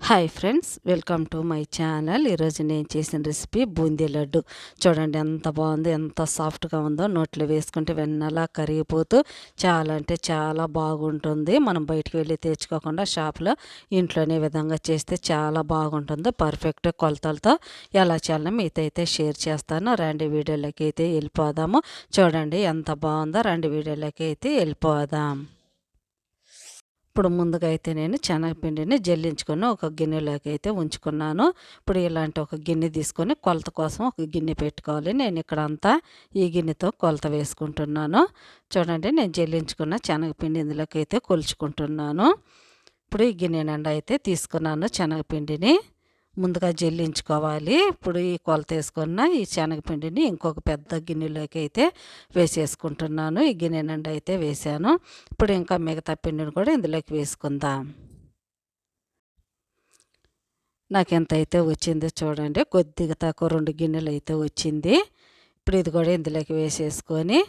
Hi friends, welcome to my channel. ఈరోజు నేను చేసిన రెసిపీ బూందీ లడ్డు. చూడండి ఎంత బాగుందో, ఎంత సాఫ్ట్గా ఉందో. నోట్లో వేసుకుంటే వెన్నలా కరిగిపోతూ చాలా అంటే చాలా బాగుంటుంది. మనం బయటికి వెళ్ళి తెచ్చుకోకుండా షాప్లో ఇంట్లోనే విధంగా చేస్తే చాలా బాగుంటుంది. పర్ఫెక్ట్ కొలతలతో ఎలా చేయాలో మీతో అయితే షేర్ చేస్తాను. రండి వీడియోలోకి అయితే వెళ్ళిపోదాము. చూడండి ఎంత బాగుందో. రండి వీడియోలోకి అయితే వెళ్ళిపోదాం. ఇప్పుడు ముందుగా అయితే నేను శనగపిండిని జల్లించుకొని ఒక గిన్నెలోకి అయితే ఉంచుకున్నాను. ఇప్పుడు ఇలాంటి ఒక గిన్నె తీసుకొని కొలత కోసం ఒక గిన్నె పెట్టుకోవాలి. నేను ఇక్కడ అంతా ఈ గిన్నెతో కొలత వేసుకుంటున్నాను. చూడండి, నేను జల్లించుకున్న శనగపిండి ఇందులోకి అయితే కొలుచుకుంటున్నాను. ఇప్పుడు ఈ గిన్నె నిండా అయితే తీసుకున్నాను శనగపిండిని. ముందుగా జల్లించుకోవాలి. ఇప్పుడు ఈ కొలత వేసుకున్న ఈ శనగపిండిని ఇంకొక పెద్ద గిన్నెలోకి అయితే వేసేసుకుంటున్నాను. ఈ గిన్నె నిండా అయితే వేసాను. ఇప్పుడు ఇంకా మిగతా పిండిని కూడా ఇందులోకి వేసుకుందాం. నాకు ఎంత అయితే వచ్చిందో చూడండి, కొద్దిగా తక్కువ 2 గిన్నెలు అయితే వచ్చింది. ఇప్పుడు ఇది కూడా ఇందులోకి వేసేసుకొని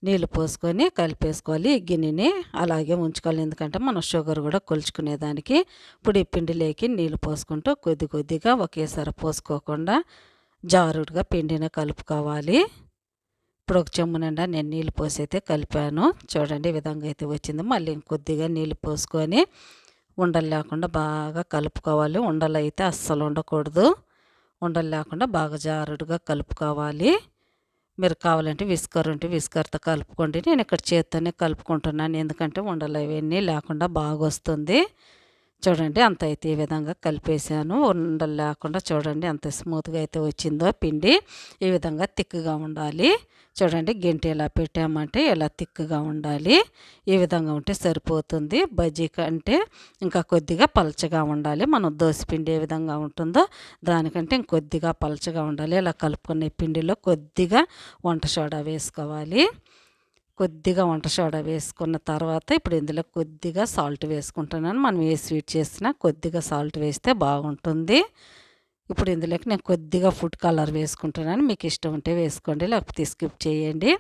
నీళ్ళు పోసుకొని కలిపేసుకోవాలి. ఈ గిన్నెని అలాగే ఉంచుకోవాలి, ఎందుకంటే మనం షుగర్ కూడా కొలుచుకునేదానికి. ఇప్పుడు ఈ పిండిలోకి నీళ్ళు పోసుకుంటూ కొద్ది కొద్దిగా ఒకేసారి పోసుకోకుండా జారుడుగా పిండిని కలుపుకోవాలి. ఇప్పుడు ఒక చెంబు నిండా నేను నీళ్ళు పోసి అయితే కలిపాను. చూడండి ఈ విధంగా అయితే వచ్చింది. మళ్ళీ ఇంకొద్దిగా నీళ్ళు పోసుకొని ఉండలు లేకుండా బాగా కలుపుకోవాలి. ఉండలు అయితే అస్సలు ఉండకూడదు. ఉండలు లేకుండా బాగా జారుడుగా కలుపుకోవాలి. మీరు కావాలంటే విస్కర్ ఉంటే విస్కర్తో కలుపుకోండి. నేను ఇక్కడ చేత్తోనే కలుపుకుంటున్నాను, ఎందుకంటే ఉండలు అవన్నీ లేకుండా బాగా వస్తుంది. చూడండి అంత అయితే ఈ విధంగా కలిపేసాను. ఉండలు లేకుండా చూడండి ఎంత స్మూత్గా అయితే వచ్చిందో పిండి. ఈ విధంగా తిక్కుగా ఉండాలి. చూడండి గెంటి ఇలా పెట్టామంటే ఇలా తిక్కుగా ఉండాలి. ఈ విధంగా ఉంటే సరిపోతుంది. బజ్జీ కంటే ఇంకా కొద్దిగా పలచగా ఉండాలి. మనం దోసపిండి ఏ విధంగా ఉంటుందో దానికంటే ఇంకొద్దిగా పలచగా ఉండాలి. ఇలా కలుపుకునే పిండిలో కొద్దిగా వంట సోడా వేసుకోవాలి. కొద్దిగా వంట సోడా వేసుకున్న తర్వాత ఇప్పుడు ఇందులో కొద్దిగా సాల్ట్ వేసుకుంటున్నాను. మనం ఏ స్వీట్ చేసినా కొద్దిగా సాల్ట్ వేస్తే బాగుంటుంది. ఇప్పుడు ఇందులోకి నేను కొద్దిగా ఫుడ్ కలర్ వేసుకుంటున్నాను. మీకు ఇష్టం ఉంటే వేసుకోండి, లేకపోతే స్కిప్ చేయండి.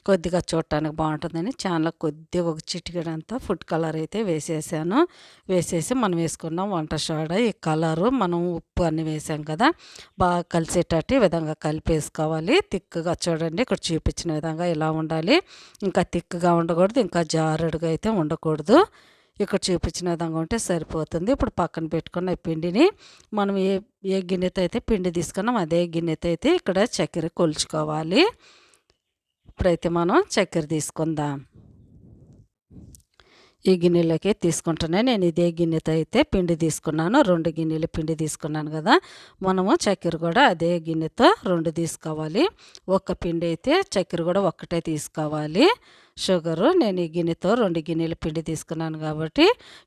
కొద్దిగా చూడటానికి బాగుంటుందని చాలా కొద్దిగా ఒక చిటికెడంతా ఫుడ్ కలర్ అయితే వేసేసాను. వేసేసి మనం వేసుకున్నాం వంట సోడా, ఈ కలరు, మనం ఉప్పు అన్నీ వేసాం కదా, బాగా కలిసేటట్టు ఈ విధంగా కలిపేసుకోవాలి. తిక్కుగా చూడండి ఇక్కడ చూపించిన విధంగా ఇలా ఉండాలి. ఇంకా తిక్కుగా ఉండకూడదు, ఇంకా జారుడుగా అయితే ఉండకూడదు. ఇక్కడ చూపించిన విధంగా ఉంటే సరిపోతుంది. ఇప్పుడు పక్కన పెట్టుకున్న ఈ పిండిని మనం ఏ గిన్నెతో అయితే పిండి తీసుకున్నాం అదే గిన్నెతో అయితే ఇక్కడ చక్కెర కొలుచుకోవాలి. ఇప్పుడైతే మనం చక్కెర తీసుకుందాం. ఈ గిన్నెలోకి తీసుకుంటున్నాను. నేను ఇదే గిన్నెతో అయితే పిండి తీసుకున్నాను. 2 గిన్నెలు పిండి తీసుకున్నాను కదా, మనము చక్కెర కూడా అదే గిన్నెతో 2 తీసుకోవాలి. ఒక్క పిండి అయితే చక్కెర కూడా ఒక్కటే తీసుకోవాలి. షుగరు నేను ఈ గిన్నెతో 2 గిన్నెల పిండి తీసుకున్నాను కాబట్టి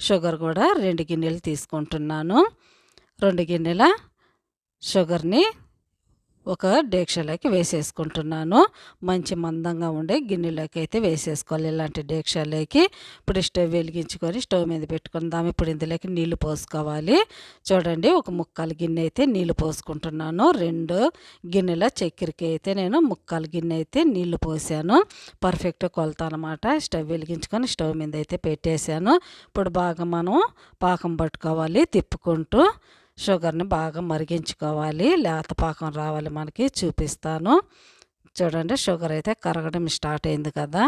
షుగర్ కూడా 2 గిన్నెలు తీసుకుంటున్నాను. 2 గిన్నెల షుగర్ని ఒక డేక్షలోకి వేసేసుకుంటున్నాను. మంచి మందంగా ఉండే గిన్నెలోకి అయితే వేసేసుకోవాలి, ఇలాంటి డేక్షలోకి. ఇప్పుడు స్టవ్ వెలిగించుకొని స్టవ్ మీద పెట్టుకుందాం. ఇప్పుడు ఇందులోకి నీళ్లు పోసుకోవాలి. చూడండి ఒక ముక్కాలు గిన్నె అయితే నీళ్లు పోసుకుంటున్నాను. 2 గిన్నెల చక్కెరకి అయితే నేను ముక్కాలు గిన్నె అయితే నీళ్లు పోసాను. పర్ఫెక్ట్ కొలత అనమాట. స్టవ్ వెలిగించుకొని స్టవ్ మీద అయితే పెట్టేశాను. ఇప్పుడు బాగా మనం పాకం పట్టుకోవాలి. తిప్పుకుంటూ షుగర్ని బాగా మరిగించుకోవాలి. లేత పాకం రావాలి మనకి, చూపిస్తాను. చూడండి షుగర్ అయితే కరగడం స్టార్ట్ అయింది కదా.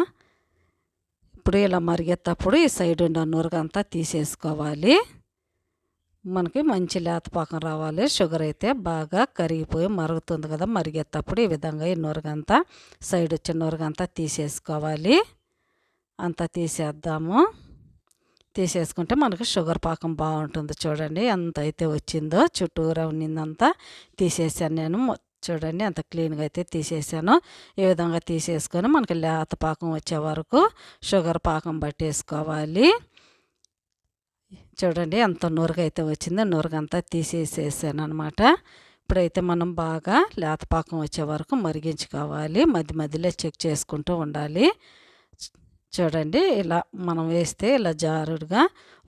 ఇప్పుడు ఇలా మరిగేటప్పుడు ఈ సైడ్ ఉన్న నురగంతా తీసేసుకోవాలి. మనకి మంచి లేత పాకం రావాలి. షుగర్ అయితే బాగా కరిగిపోయి మరుగుతుంది కదా, మరిగేటప్పుడు ఈ విధంగా ఈ నురగంతా సైడ్ వచ్చిన నురగంతా తీసేసుకోవాలి. అంతా తీసేద్దాము. తీసేసుకుంటే మనకు షుగర్ పాకం బాగుంటుంది. చూడండి ఎంత అయితే వచ్చిందో, చుట్టూరా ఉన్నిందంతా తీసేసాను నేను. చూడండి ఎంత క్లీన్గా అయితే తీసేసాను. ఈ విధంగా తీసేసుకొని మనకి లేత పాకం వచ్చే వరకు షుగర్ పాకం పట్టేసుకోవాలి. చూడండి ఎంత నురగైతే వచ్చిందో, నురగంతా తీసేసేసాను అనమాట. ఇప్పుడైతే మనం బాగా లేత పాకం వచ్చే వరకు మరిగించుకోవాలి. మధ్య మధ్యలో చెక్ చేసుకుంటూ ఉండాలి. చూడండి ఇలా మనం వేస్తే ఇలా జారుడుగా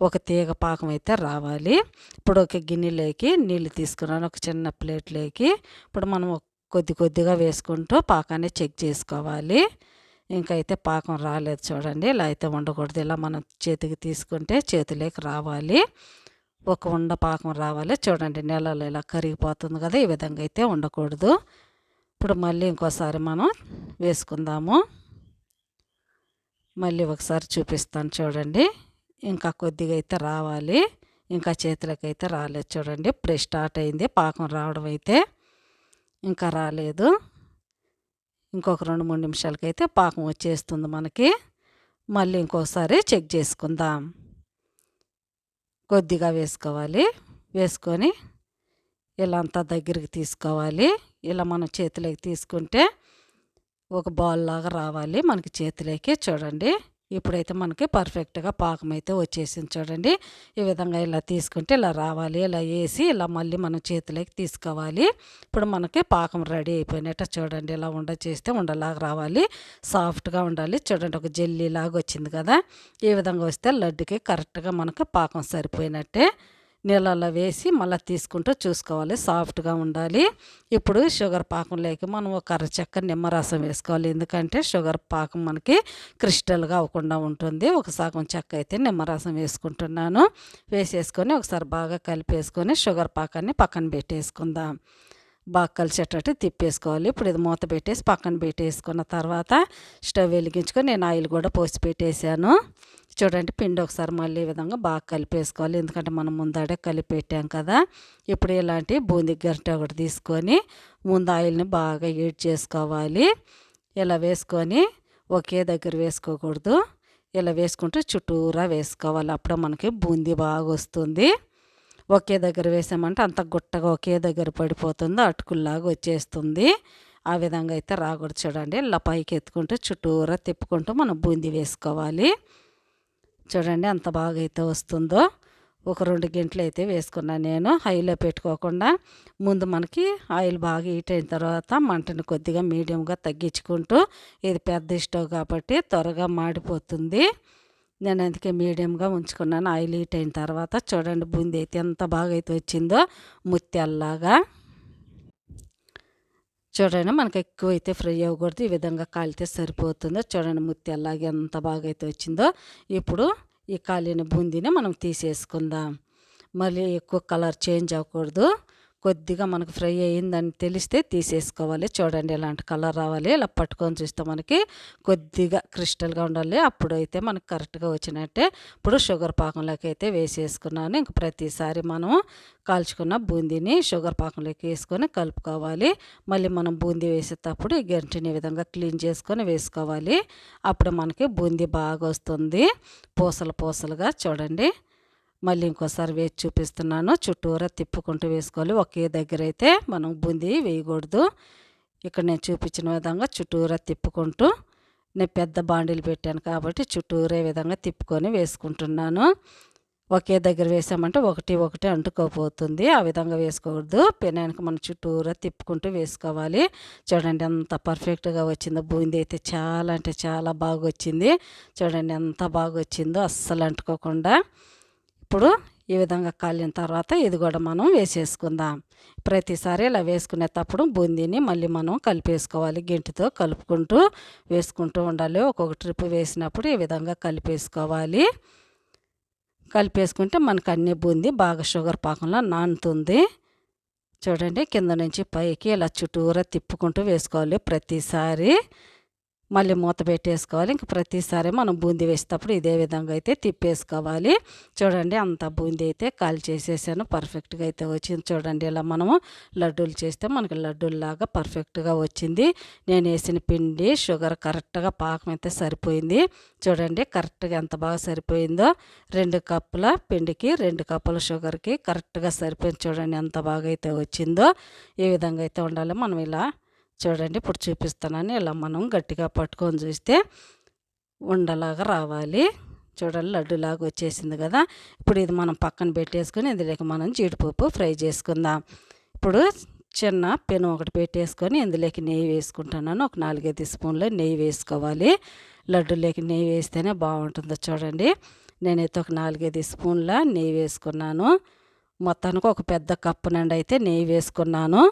ఒక తీగ పాకం అయితే రావాలి. ఇప్పుడు ఒక గిన్నెలోకి నీళ్ళు తీసుకున్నాను, ఒక చిన్న ప్లేట్లోకి. ఇప్పుడు మనం కొద్ది కొద్దిగా వేసుకుంటూ పాకాన్ని చెక్ చేసుకోవాలి. ఇంకైతే పాకం రాలేదు చూడండి, ఇలా అయితే ఉండకూడదు. ఇలా మనం చేతికి తీసుకుంటే చేతిలోకి రావాలి. ఒక ఉండ పాకం రావాలి. చూడండి నెలలో ఇలా కరిగిపోతుంది కదా, ఈ విధంగా అయితే ఉండకూడదు. ఇప్పుడు మళ్ళీ ఇంకోసారి మనం వేసుకుందాము. మళ్ళీ ఒకసారి చూపిస్తాను చూడండి. ఇంకా కొద్దిగా అయితే రావాలి, ఇంకా చేతులకి అయితే రాలేదు. చూడండి ఇప్పుడే స్టార్ట్ అయింది పాకం రావడం అయితే, ఇంకా రాలేదు. ఇంకొక 2-3 నిమిషాలకైతే పాకం వచ్చేస్తుంది మనకి. మళ్ళీ ఇంకోసారి చెక్ చేసుకుందాం. కొద్దిగా వేసుకోవాలి. వేసుకొని ఇలా అంతా దగ్గరికి తీసుకోవాలి. ఇలా మనం చేతిలోకి తీసుకుంటే ఒక బాల్ లాగా రావాలి మనకి చేతిలోకి. చూడండి ఇప్పుడైతే మనకి పర్ఫెక్ట్గా పాకం అయితే వచ్చేసింది. చూడండి ఈ విధంగా ఇలా తీసుకుంటే ఇలా రావాలి. ఇలా వేసి ఇలా మళ్ళీ మనం చేతిలోకి తీసుకోవాలి. ఇప్పుడు మనకి పాకం రెడీ అయిపోయినట్టు. చూడండి ఇలా చేస్తే ఉండలాగా రావాలి, సాఫ్ట్గా ఉండాలి. చూడండి ఒక జెల్లీ లాగా వచ్చింది కదా, ఈ విధంగా వస్తే లడ్డుకి కరెక్ట్గా మనకు పాకం సరిపోయినట్టే. నీళ్ళల్లో వేసి మళ్ళీ తీసుకుంటూ చూసుకోవాలి, సాఫ్ట్గా ఉండాలి. ఇప్పుడు షుగర్ పాకంలోకి మనం ఒక అరచెక్క నిమ్మరసం వేసుకోవాలి. ఎందుకంటే షుగర్ పాకం మనకి క్రిస్టల్గా అవ్వకుండా ఉంటుంది. ఒక సగం చెక్క అయితే నిమ్మరసం వేసుకుంటున్నాను. వేసేసుకొని ఒకసారి బాగా కలిపేసుకొని షుగర్ పాకాన్ని పక్కన పెట్టేసుకుందాం. బాగా కలిసేటట్టు తిప్పేసుకోవాలి. ఇప్పుడు ఇది మూత పెట్టేసి పక్కన పెట్టేసుకున్న తర్వాత స్టవ్ వెలిగించుకొని నేను ఆయిల్ కూడా పోసి పెట్టేశాను. చూడండి పిండి ఒకసారి మళ్ళీ ఈ విధంగా బాగా కలిపేసుకోవాలి. ఎందుకంటే మనం ముందాడే కలిపి పెట్టాం కదా. ఇప్పుడు ఇలాంటి బూందీ గరిటె ఒకటి తీసుకొని ముందు ఆయిల్ని బాగా హీట్ చేసుకోవాలి. ఇలా వేసుకొని ఒకే దగ్గర వేసుకోకూడదు, ఇలా వేసుకుంటూ చుట్టూరా వేసుకోవాలి. అప్పుడు మనకి బూందీ బాగా వస్తుంది. ఒకే దగ్గర వేసామంటే అంత గుట్టగా ఒకే దగ్గర పడిపోతుంది, అటుకుల్లాగా వచ్చేస్తుంది. ఆ విధంగా అయితే రాకూడదు. చూడండి ఇలా పైకి ఎత్తుకుంటూ చుట్టూరా తిప్పుకుంటూ మనం బూందీ వేసుకోవాలి. చూడండి అంత బాగా అయితే వస్తుందో. ఒక 2 గంటలు అయితే వేసుకున్నాను నేను, హైలో పెట్టుకోకుండా. ముందు మనకి ఆయిల్ బాగా హీట్ అయిన తర్వాత మంటని కొద్దిగా మీడియంగా తగ్గించుకుంటూ, ఇది పెద్ద స్టవ్ కాబట్టి త్వరగా మాడిపోతుంది. నేను అందుకే మీడియంగా ఉంచుకున్నాను. ఆయిల్ హీట్ అయిన తర్వాత చూడండి బూందీ అయితే ఎంత బాగా అయితే వచ్చిందో, ముత్యాల్లాగా. చూడండి మనకు ఎక్కువ అయితే ఫ్రై అవ్వకూడదు, ఈ విధంగా కాలితే సరిపోతుందో. చూడండి ముత్యాల్లాగా ఎంత బాగా అయితే వచ్చిందో. ఇప్పుడు ఈ కాలిన బూందీని మనం తీసేసుకుందాం. మళ్ళీ ఎక్కువ కలర్ చేంజ్ అవ్వకూడదు, కొద్దిగా మనకు ఫ్రై అయ్యిందని తెలిస్తే తీసేసుకోవాలి. చూడండి ఇలాంటి కలర్ రావాలి. ఇలా పట్టుకొని చూస్తే మనకి కొద్దిగా క్రిస్టల్గా ఉండాలి, అప్పుడైతే మనకు కరెక్ట్గా వచ్చినట్టే. ఇప్పుడు షుగర్ పాకంలోకి అయితే వేసేసుకున్నాను. ఇంక ప్రతిసారి మనం కాల్చుకున్న బూందీని షుగర్ పాకంలోకి వేసుకొని కలుపుకోవాలి. మళ్ళీ మనం బూందీ వేసేటప్పుడు ఈ గంటిని ఈ విధంగా క్లీన్ చేసుకొని వేసుకోవాలి. అప్పుడు మనకి బూందీ బాగా వస్తుంది, పూసలు పూసలుగా. చూడండి మళ్ళీ ఇంకోసారి వేసి చూపిస్తున్నాను. చుట్టూరా తిప్పుకుంటూ వేసుకోవాలి. ఒకే దగ్గర అయితే మనం బూందీ వేయకూడదు. ఇక్కడ నేను చూపించిన విధంగా చుట్టూరా తిప్పుకుంటూ, నేను పెద్ద బాండీలు పెట్టాను కాబట్టి చుట్టూరే విధంగా తిప్పుకొని వేసుకుంటున్నాను. ఒకే దగ్గర వేసామంటే ఒకటి అంటుకోపోతుంది, ఆ విధంగా వేసుకోకూడదు. పెనానికి మనం చుట్టూరా తిప్పుకుంటూ వేసుకోవాలి. చూడండి ఎంత పర్ఫెక్ట్గా వచ్చిందో. బూందీ అయితే చాలా అంటే చాలా బాగా వచ్చింది. చూడండి ఎంత బాగా వచ్చిందో, అస్సలు అంటుకోకుండా. ఇప్పుడు ఈ విధంగా కాలిన తర్వాత ఇది కూడా మనం వేసేసుకుందాం. ప్రతిసారి ఇలా వేసుకునేటప్పుడు బూందీని మళ్ళీ మనం కలిపేసుకోవాలి. గెంటితో కలుపుకుంటూ వేసుకుంటూ ఉండాలి. ఒక్కొక్క ట్రిప్ వేసినప్పుడు ఈ విధంగా కలిపేసుకోవాలి. కలిపేసుకుంటే మనకు అన్ని బూందీ బాగా షుగర్ పాకంలో నానుతుంది. చూడండి కింద నుంచి పైకి ఇలా చుట్టూరా తిప్పుకుంటూ వేసుకోవాలి ప్రతిసారి. మళ్ళీ మూత పెట్టేసుకోవాలి. ఇంక ప్రతిసారి మనం బూందీ వేసేటప్పుడు ఇదే విధంగా అయితే తిప్పేసుకోవాలి. చూడండి అంత బూందీ అయితే కాల్ చేసేసాను, పర్ఫెక్ట్గా అయితే వచ్చింది. చూడండి ఇలా మనము లడ్డూలు చేస్తే మనకి లడ్డూల్లాగా పర్ఫెక్ట్గా వచ్చింది. నేను వేసిన పిండి షుగర్ కరెక్ట్గా పాకం అయితే సరిపోయింది. చూడండి కరెక్ట్గా ఎంత బాగా సరిపోయిందో. 2 కప్పుల పిండికి 2 కప్పుల షుగర్కి కరెక్ట్గా సరిపోయింది. చూడండి ఎంత బాగా అయితే వచ్చిందో. ఈ విధంగా అయితే ఉండాలి. మనం ఇలా చూడండి ఇప్పుడు చూపిస్తున్నాను. ఇలా మనం గట్టిగా పట్టుకొని చూస్తే ఉండలాగా రావాలి. చూడండి లడ్డులాగా వచ్చేసింది కదా. ఇప్పుడు ఇది మనం పక్కన పెట్టేసుకొని ఇందులోకి మనం జీడిపప్పు ఫ్రై చేసుకుందాం. ఇప్పుడు చిన్న పెను ఒకటి పెట్టేసుకొని ఇందులోకి నెయ్యి వేసుకుంటున్నాను. ఒక 4-5 స్పూన్లు నెయ్యి వేసుకోవాలి. లడ్డులోకి నెయ్యి వేస్తేనే బాగుంటుందో. చూడండి నేనైతే ఒక 4-5 స్పూన్ల నెయ్యి వేసుకున్నాను. మొత్తానికి ఒక పెద్ద కప్పు నిండా అయితే నెయ్యి వేసుకున్నాను.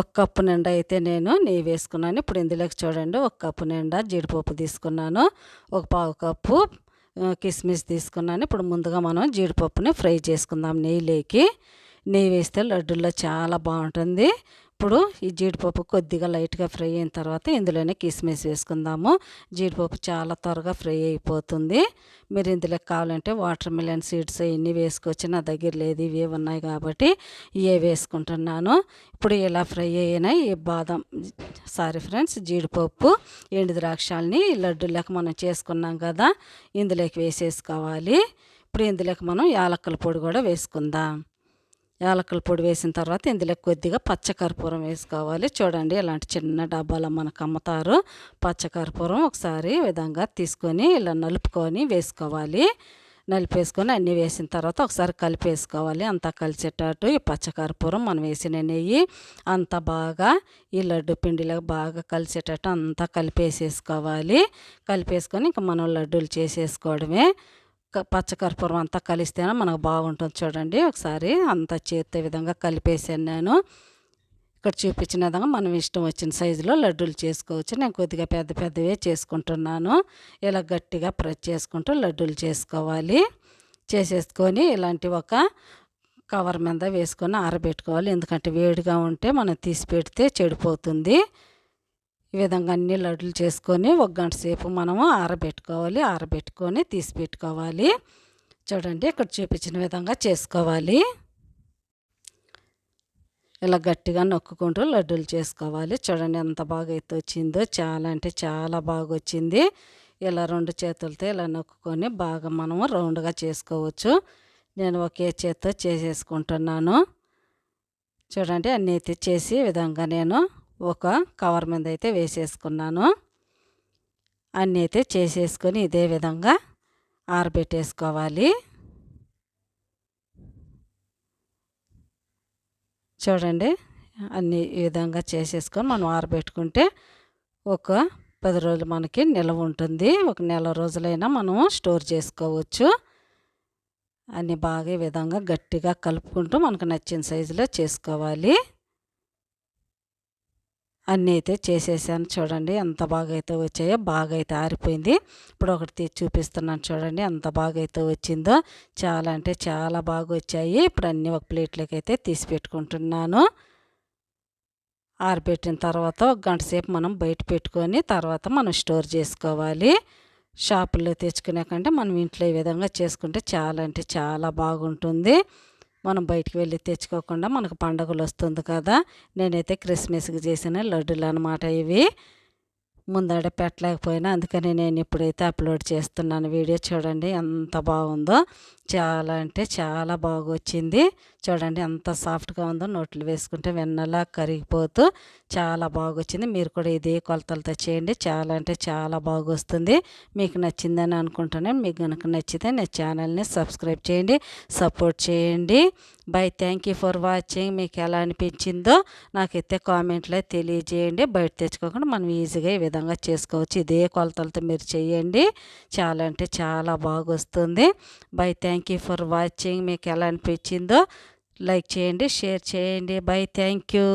1 కప్పు నిండా అయితే నేను నెయ్యి వేసుకున్నాను. ఇప్పుడు ఇందులోకి చూడండి 1 కప్పు నిండా జీడిపప్పు తీసుకున్నాను. ఒక 1/4 కప్పు కిస్మిస్ తీసుకున్నాను. ఇప్పుడు ముందుగా మనం జీడిపప్పుని ఫ్రై చేసుకుందాం నెయ్యిలోకి. నెయ్యి వేస్తే లడ్డూల్లో చాలా బాగుంటుంది. ఇప్పుడు ఈ జీడిపప్పు కొద్దిగా లైట్గా ఫ్రై అయిన తర్వాత ఇందులోనే కిస్మిస్ వేసుకుందాము. జీడిపప్పు చాలా త్వరగా ఫ్రై అయిపోతుంది. మీరు ఇందులో కావాలంటే వాటర్ మిలన్ సీడ్స్ ఇవన్నీ వేసుకోవచ్చు. నా దగ్గర లేదు, ఇవే ఉన్నాయి కాబట్టి ఇవే వేసుకుంటున్నాను. ఇప్పుడు ఇలా ఫ్రై అయిన ఈ జీడిపప్పు ఎండు ద్రాక్షాలని లడ్డూలకు మనం చేసుకున్నాం కదా, ఇందులోకి వేసేసుకోవాలి. ఇప్పుడు ఇందులోకి మనం యాలక్కల పొడి కూడా వేసుకుందాం. యాలక్కల పొడి వేసిన తర్వాత ఇందులో కొద్దిగా పచ్చకర్పూరం వేసుకోవాలి. చూడండి, ఇలాంటి చిన్న డబ్బాలో మనకు అమ్ముతారు పచ్చకర్పూరం. ఒకసారి విధంగా తీసుకొని ఇలా నలుపుకొని వేసుకోవాలి. నలిపేసుకొని అన్నీ వేసిన తర్వాత ఒకసారి కలిపేసుకోవాలి. అంతా కలిసేటట్టు ఈ పచ్చకర్పూరం మనం వేసిన నెయ్యి అంతా బాగా ఈ లడ్డు పిండిలో బాగా కలిసేటట్టు అంతా కలిపేసేసుకోవాలి. కలిపేసుకొని ఇంకా మనం లడ్డూలు చేసేసుకోవడమే. పచ్చకర్పూరం అంతా కలిస్తేనే మనకు బాగుంటుంది. చూడండి, ఒకసారి అంతా చేత్తే విధంగా కలిపేసాను నేను. ఇక్కడ చూపించిన విధంగా మనం ఇష్టం వచ్చిన సైజులో లడ్డూలు చేసుకోవచ్చు. నేను కొద్దిగా పెద్ద పెద్దవే చేసుకుంటున్నాను. ఇలా గట్టిగా ప్రెస్ చేసుకుంటూ లడ్డూలు చేసుకోవాలి. చేసేసుకొని ఇలాంటి ఒక కవర్ మీద వేసుకొని ఆరబెట్టుకోవాలి. ఎందుకంటే వేడిగా ఉంటే మనం తీసి పెడితే చెడిపోతుంది. ఈ విధంగా అన్ని లడ్డులు చేసుకొని 1 గంట సేపు మనము ఆరబెట్టుకోవాలి. ఆరబెట్టుకొని తీసి పెట్టుకోవాలి. చూడండి, ఇక్కడ చూపించిన విధంగా చేసుకోవాలి. ఇలా గట్టిగా నొక్కుకుంటూ లడ్డూలు చేసుకోవాలి. చూడండి ఎంత బాగా అయితే వచ్చిందో, చాలా అంటే చాలా బాగా వచ్చింది. ఇలా 2 చేతులతో ఇలా నొక్కుకొని బాగా మనము రౌండ్గా చేసుకోవచ్చు. నేను ఒకే చేత్తో చేసేసుకుంటున్నాను. చూడండి, అన్నీ అయితే చేసి విధంగా నేను ఒక కవర్ మీద అయితే వేసేసుకున్నాను. అన్నీ అయితే చేసేసుకొని ఇదే విధంగా ఆరబెట్టేసుకోవాలి. చూడండి, అన్ని ఈ విధంగా చేసేసుకొని మనం ఆరబెట్టుకుంటే ఒక 10 రోజులు మనకి నిల్వ ఉంటుంది. ఒక నెల రోజులైనా మనము స్టోర్ చేసుకోవచ్చు. అన్నీ బాగా ఈ విధంగా గట్టిగా కలుపుకుంటూ మనకు నచ్చిన సైజులో చేసుకోవాలి. అన్నీ అయితే చేసేసాను. చూడండి ఎంత బాగా అయితే వచ్చాయో, బాగా అయితే ఆరిపోయింది. ఇప్పుడు ఒకటి తీసి చూపిస్తున్నాను. చూడండి ఎంత బాగా అయితే వచ్చిందో, చాలా అంటే చాలా బాగా వచ్చాయి. ఇప్పుడు అన్నీ ఒక ప్లేట్లోకి అయితే తీసి పెట్టుకుంటున్నాను. ఆరిపెట్టిన తర్వాత 1 గంట సేపు మనం బయట పెట్టుకొని తర్వాత మనం స్టోర్ చేసుకోవాలి. షాపుల్లో తెచ్చుకునే కంటే మనం ఇంట్లో ఈ విధంగా చేసుకుంటే చాలా అంటే చాలా బాగుంటుంది. మనం బయటికి వెళ్ళి తెచ్చుకోకుండా మనకు పండుగలు వస్తుంది కదా. నేనైతే క్రిస్మస్కి చేసిన లడ్డూలు అన్నమాట ఇవి. ముందడ పెట్టలేకపోయినా, అందుకని నేను ఇప్పుడైతే అప్లోడ్ చేస్తున్నాను వీడియో. చూడండి ఎంత బాగుందో, చాలా అంటే చాలా బాగా వచ్చింది. చూడండి ఎంత సాఫ్ట్గా ఉందో, నోట్లు వేసుకుంటే వెన్నలా కరిగిపోతూ చాలా బాగా వచ్చింది. మీరు కూడా ఇదే కొలతలతో చేయండి, చాలా అంటే చాలా బాగా వస్తుంది. మీకు నచ్చిందని అనుకుంటున్నాను. మీకు కనుక నచ్చితే నా ఛానల్ని సబ్స్క్రైబ్ చేయండి, సపోర్ట్ చేయండి. By, thank you for watching. మీకు ఎలా అనిపించిందో నాకైతే కామెంట్లో తెలియజేయండి. బయట తెచ్చుకోకుండా మనం ఈజీగా ఈ విధంగా చేసుకోవచ్చు. ఇదే కొలతలతో మీరు చేయండి, చాలా అంటే చాలా బాగా వస్తుంది. By, thank you for watching. మీకు ఎలా అనిపించిందో లైక్ చేయండి, షేర్ చేయండి. By, thank you.